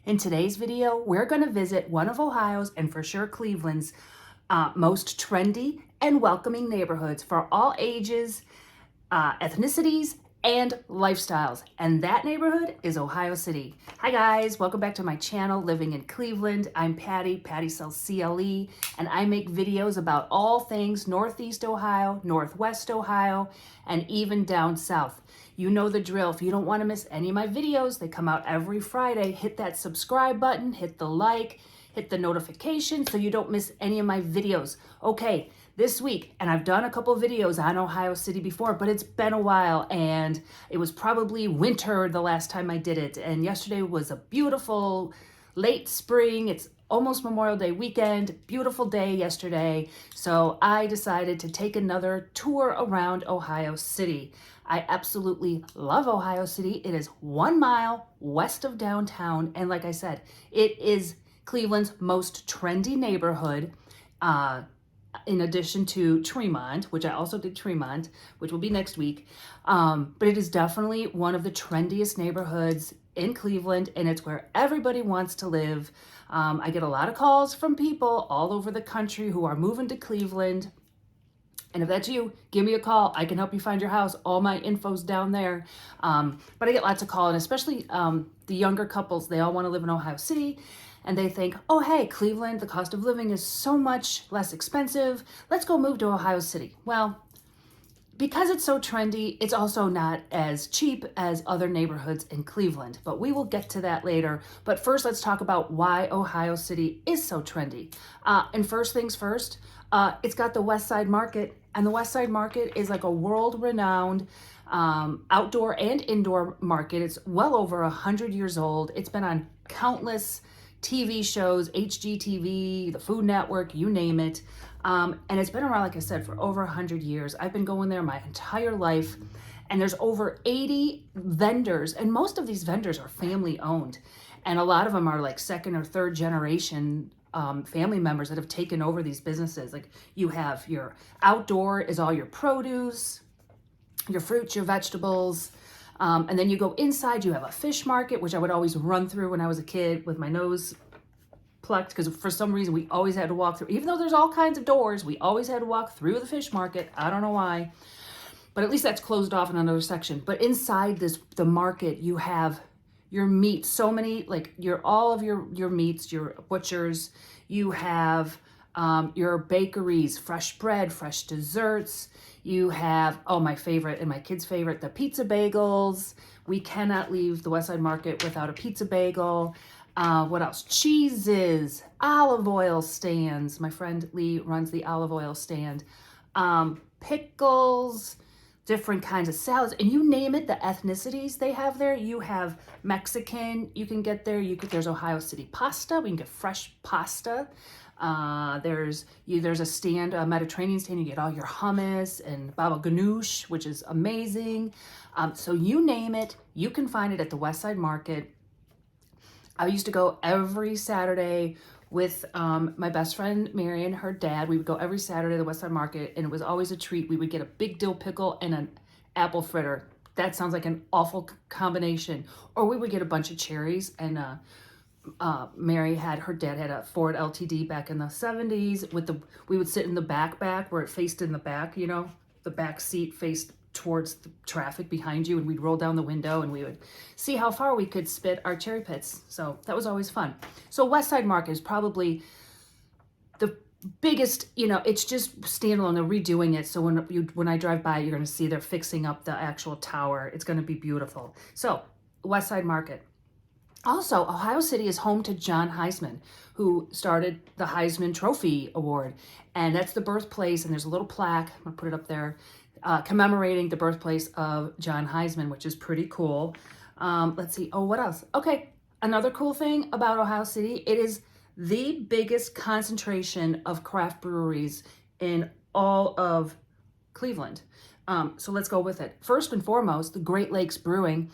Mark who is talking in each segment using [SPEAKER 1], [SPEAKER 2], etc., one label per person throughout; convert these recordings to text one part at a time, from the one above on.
[SPEAKER 1] In today's video, we're going to visit one of Ohio's and for sure Cleveland's most trendy and welcoming neighborhoods for all ages, ethnicities, and lifestyles. And that neighborhood is Ohio City. Hi guys, welcome back to my channel, Living in Cleveland. I'm Patty sells CLE, and I make videos about all things Northeast Ohio, Northwest Ohio, and even down south. You know the drill. If you don't want to miss any of my videos, they come out every Friday. Hit that subscribe button, hit the like, hit the notification so you don't miss any of my videos. Okay, this week, and I've done a couple of videos on Ohio City before, but it's been a while, and it was probably winter the last time I did it. And yesterday was a beautiful late spring. It's almost Memorial Day weekend, beautiful day yesterday. So I decided to take another tour around Ohio City. I absolutely love Ohio City. It is 1 mile west of downtown. And like I said, it is Cleveland's most trendy neighborhood. In addition to Tremont, which I also did Tremont, which will be next week. But it is definitely one of the trendiest neighborhoods in Cleveland, and it's where everybody wants to live. I get a lot of calls from people all over the country who are moving to Cleveland. And if that's you, give me a call. I can help you find your house. All my info's down there. But I get lots of calls, and especially the younger couples, they all want to live in Ohio City. And they think, oh, hey, Cleveland, the cost of living is so much less expensive. Let's go move to Ohio City. Well, because it's so trendy, it's also not as cheap as other neighborhoods in Cleveland. But we will get to that later. But first, let's talk about why Ohio City is so trendy. And first things first, it's got the West Side Market. And the West Side Market is like a world-renowned outdoor and indoor market. It's well over 100 years old. It's been on countless TV shows, HGTV, the Food Network, you name it. And it's been around, like I said, for over 100 years. I've been going there my entire life. And there's over 80 vendors. And most of these vendors are family owned. And a lot of them are like second or third generation family members that have taken over these businesses. Like you have your outdoor is all your produce, your fruits, your vegetables. And then you go inside, you have a fish market, which I would always run through when I was a kid with my nose plucked, because for some reason we always had to walk through. Even though there's all kinds of doors, we always had to walk through the fish market. I don't know why, but at least that's closed off in another section. But inside the market, you have your meat, so many, like all of your meats, your butchers, you have your bakeries, fresh bread, fresh desserts. You have, oh, my favorite and my kids' favorite, the pizza bagels. We cannot leave the West Side Market without a pizza bagel. What else? Cheeses, olive oil stands. My friend Lee runs the olive oil stand. Pickles, different kinds of salads, and you name it, the ethnicities they have there. You have Mexican, you can get there. There's Ohio City pasta. We can get fresh pasta. There's a stand, a Mediterranean stand. You get all your hummus and baba ganoush, which is amazing. So you name it, you can find it at the West Side Market. I used to go every Saturday with my best friend Mary and her dad. We would go every Saturday to the West Side Market, and it was always a treat. We would get a big dill pickle and an apple fritter. That sounds like an awful combination. Or we would get a bunch of cherries, and her dad had a Ford LTD back in the 70s we would sit in the back where it faced in the back, the back seat faced towards the traffic behind you, and we'd roll down the window and we would see how far we could spit our cherry pits. So that was always fun. So West Side Market is probably the biggest, it's just standalone. They're redoing it. So when I drive by, you're going to see they're fixing up the actual tower. It's going to be beautiful. So West Side Market. Also, Ohio City is home to John Heisman, who started the Heisman Trophy Award. And that's the birthplace, and there's a little plaque, I'm going to put it up there, commemorating the birthplace of John Heisman, which is pretty cool. Let's see. Oh, what else? Okay, another cool thing about Ohio City, it is the biggest concentration of craft breweries in all of Cleveland. So let's go with it. First and foremost, the Great Lakes Brewing,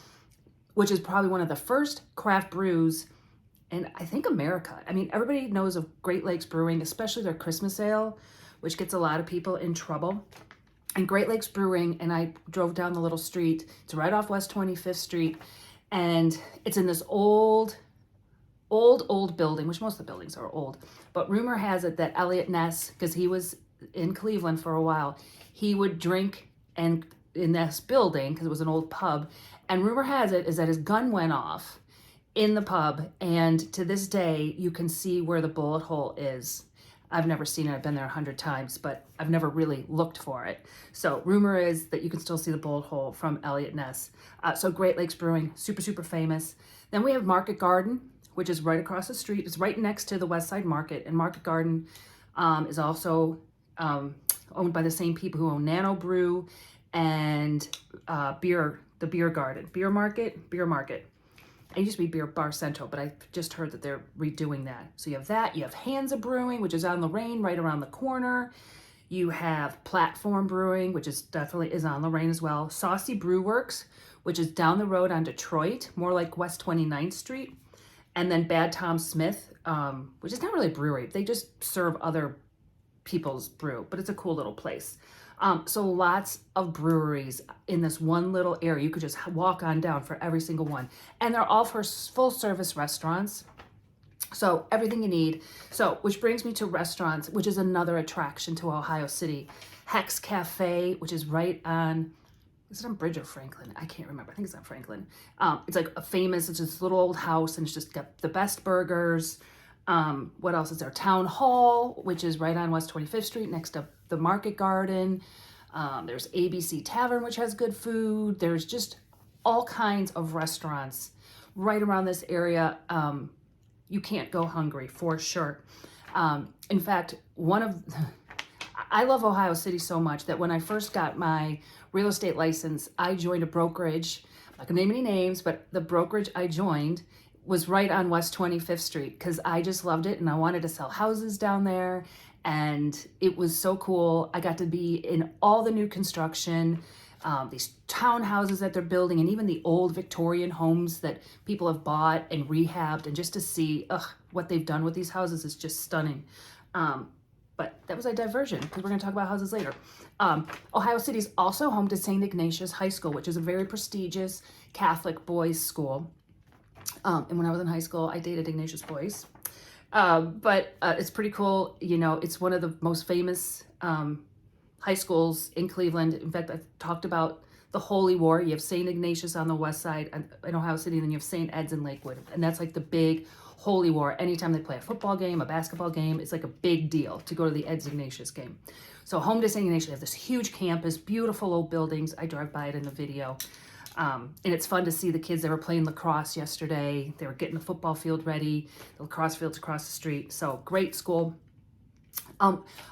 [SPEAKER 1] which is probably one of the first craft brews in, I think, America. I mean, everybody knows of Great Lakes Brewing, especially their Christmas ale, which gets a lot of people in trouble. And Great Lakes Brewing, and I drove down the little street. It's right off West 25th Street, and it's in this old old building, which most of the buildings are old, but rumor has it that Elliot Ness, because he was in Cleveland for a while, he would drink and in this building because it was an old pub, and rumor has it is that his gun went off in the pub, and to this day you can see where the bullet hole is. I've never seen it. I've been there 100 times, but I've never really looked for it. So rumor is that you can still see the bullet hole from Elliot Ness. So Great Lakes Brewing, super famous. Then we have Market Garden, which is right across the street. It's right next to the West Side Market, and Market Garden is also owned by the same people who own Nano Brew and the Beer Garden. Beer Market. It used to be Beer Bar Central, but I just heard that they're redoing that. So you have that. You have Hansa Brewing, which is on Lorraine, right around the corner. You have Platform Brewing, which is definitely is on Lorraine as well. Saucy Brew Works, which is down the road on Detroit, more like West 29th Street. And then Bad Tom Smith, which is not really a brewery. They just serve other people's brew, but it's a cool little place. So lots of breweries in this one little area. You could just walk on down for every single one. And they're all for full service restaurants. So everything you need. So, which brings me to restaurants, which is another attraction to Ohio City. Hex Cafe, which is right on, is it on Bridge or Franklin? I can't remember. I think it's on Franklin. It's like a famous, it's this little old house, and it's just got the best burgers. What else is there? Town Hall, which is right on West 25th Street next to the Market Garden. There's ABC Tavern, which has good food. There's just all kinds of restaurants right around this area. You can't go hungry for sure. In fact, I love Ohio City so much that when I first got my real estate license, I joined a brokerage. I'm not gonna name any names, but the brokerage I joined was right on West 25th Street because I just loved it and I wanted to sell houses down there, and it was so cool. I got to be in all the new construction, these townhouses that they're building, and even the old Victorian homes that people have bought and rehabbed, and just to see what they've done with these houses is just stunning. But that was a diversion because we're going to talk about houses later. Ohio City is also home to St. Ignatius High School, which is a very prestigious Catholic boys' school. And when I was in high school, I dated Ignatius boys. But it's pretty cool. You know, it's one of the most famous high schools in Cleveland. In fact, I've talked about the Holy War. You have St. Ignatius on the west side in Ohio City, and then you have St. Ed's in Lakewood. And that's like the big Holy War. Anytime they play a football game, a basketball game, it's like a big deal to go to the Ed's Ignatius game. So home to St. Ignatius, they have this huge campus, beautiful old buildings. I drive by it in the video. And it's fun to see the kids that were playing lacrosse yesterday. They were getting the football field ready. The lacrosse field's across the street. So great school.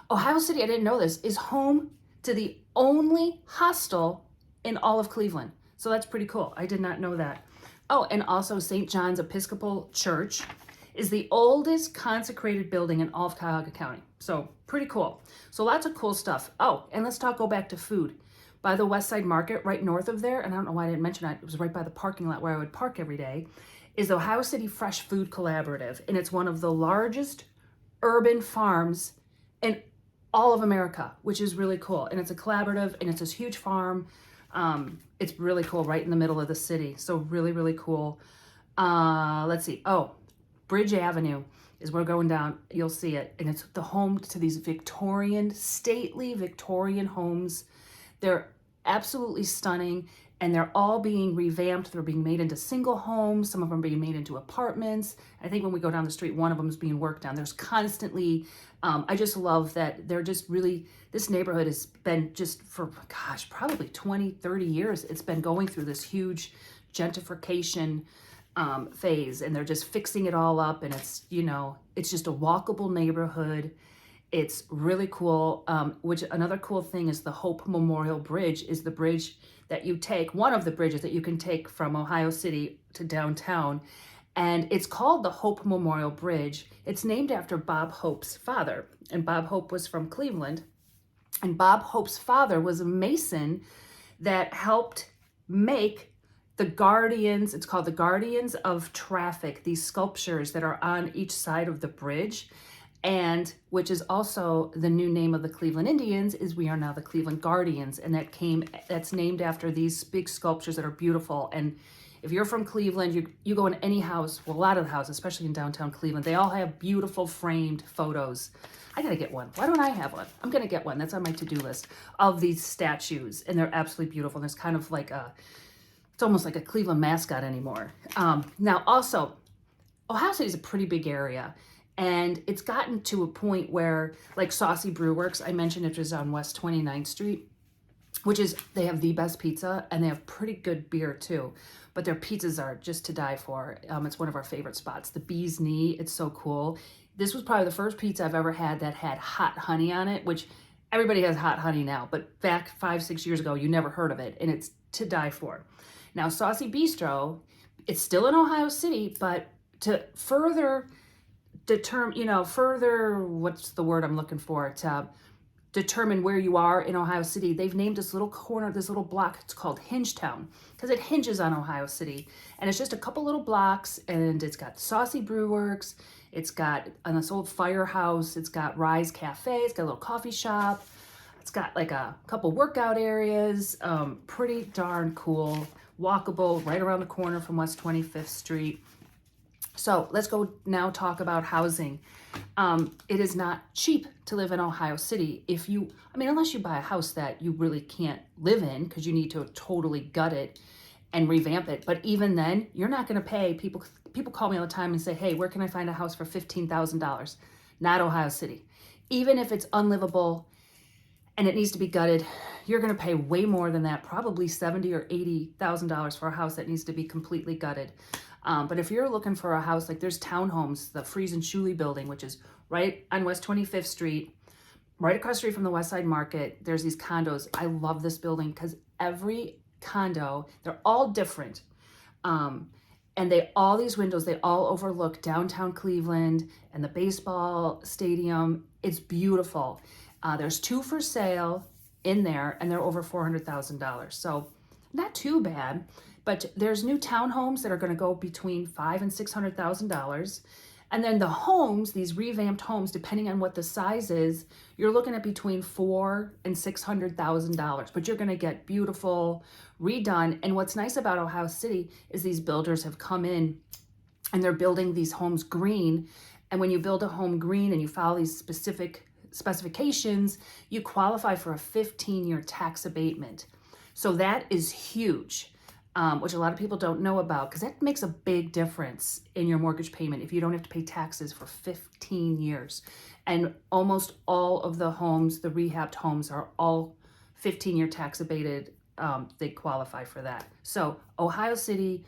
[SPEAKER 1] Ohio City, I didn't know this, is home to the only hostel in all of Cleveland. So that's pretty cool. I did not know that. Oh, and also St. John's Episcopal Church is the oldest consecrated building in all of Cuyahoga County. So pretty cool. So lots of cool stuff. Oh, and let's go back to food. By the West Side Market, right north of there, and I don't know why I didn't mention it, it was right by the parking lot where I would park every day, is the Ohio City Fresh Food Collaborative. And it's one of the largest urban farms in all of America, which is really cool. And it's a collaborative, and it's this huge farm. It's really cool, right in the middle of the city. So really cool. Let's see. Oh, Bridge Avenue is where we're going down. You'll see it. And it's the home to these stately Victorian homes. They're absolutely stunning, and they're all being revamped. They're being made into single homes. Some of them are being made into apartments. I think when we go down the street, one of them is being worked on. There's constantly, I just love that they're just really, this neighborhood has been just for, gosh, probably 20, 30 years. It's been going through this huge gentrification phase, and they're just fixing it all up. And it's, you know, it's just a walkable neighborhood. It's really cool, which another cool thing is the Hope Memorial Bridge is the bridge that you take, one of the bridges that you can take from Ohio City to downtown. And it's called the Hope Memorial Bridge. It's named after Bob Hope's father. And Bob Hope was from Cleveland. And Bob Hope's father was a mason that helped make the Guardians, it's called the Guardians of Traffic, these sculptures that are on each side of the bridge. And which is also the new name of the Cleveland Indians, is we are now the Cleveland Guardians, and that's named after these big sculptures that are beautiful. And If you're from Cleveland, you go in any house, well, a lot of the houses, especially in downtown Cleveland, they all have beautiful framed photos. I gotta get one. Why don't I have one? I'm gonna get one. That's on my to-do list of these statues, and they're absolutely beautiful. And it's kind of like it's almost like a Cleveland mascot anymore. Now, also, Ohio City is a pretty big area, and it's gotten to a point where, like Saucy Brew Works, I mentioned it was on West 29th Street, which is, they have the best pizza, and they have pretty good beer too. But their pizzas are just to die for. It's one of our favorite spots. The Bee's Knee, it's so cool. This was probably the first pizza I've ever had that had hot honey on it, which everybody has hot honey now, but back 5-6 years ago, you never heard of it, and it's to die for. Now, Saucy Bistro, it's still in Ohio City, but to further what's the word I'm looking for, to determine where you are in Ohio City, they've named this little corner, this little block, it's called Hingetown, because it hinges on Ohio City. And it's just a couple little blocks, and it's got Saucy Brew Works, it's got this old firehouse, it's got Rise Cafe, it's got a little coffee shop, it's got like a couple workout areas, pretty darn cool, walkable, right around the corner from West 25th Street. So let's go now talk about housing. It is not cheap to live in Ohio City. Unless you buy a house that you really can't live in because you need to totally gut it and revamp it. But even then, you're not going to pay. People call me all the time and say, hey, where can I find a house for $15,000? Not Ohio City. Even if it's unlivable and it needs to be gutted, you're going to pay way more than that, probably $70,000 or $80,000 for a house that needs to be completely gutted. But if you're looking for a house, like there's townhomes, the Fries and Schule building, which is right on West 25th Street, right across the street from the West Side Market. There's these condos. I love this building because every condo, they're all different. And all these windows, they all overlook downtown Cleveland and the baseball stadium. It's beautiful. There's 2 for sale in there, and they're over $400,000. So not too bad. But there's new townhomes that are going to go between $500,000 and $600,000. And then the homes, these revamped homes, depending on what the size is, you're looking at between $400,000 and $600,000. But you're going to get beautiful, redone. And what's nice about Ohio City is these builders have come in and they're building these homes green. And when you build a home green and you follow these specific specifications, you qualify for a 15-year tax abatement. So that is huge. Which a lot of people don't know about, because that makes a big difference in your mortgage payment if you don't have to pay taxes for 15 years. And almost all of the homes, the rehabbed homes, are all 15-year tax abated. They qualify for that. So Ohio City,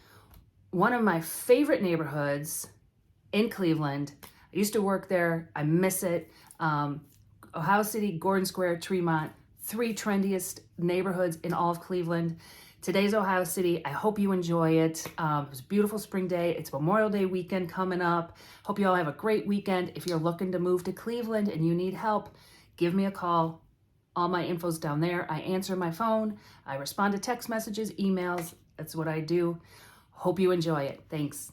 [SPEAKER 1] one of my favorite neighborhoods in Cleveland. I used to work there. I miss it. Ohio City, Gordon Square, Tremont, 3 trendiest neighborhoods in all of Cleveland. Today's Ohio City. I hope you enjoy it. It was a beautiful spring day. It's Memorial Day weekend coming up. Hope you all have a great weekend. If you're looking to move to Cleveland and you need help, give me a call. All my info's down there. I answer my phone. I respond to text messages, emails. That's what I do. Hope you enjoy it. Thanks.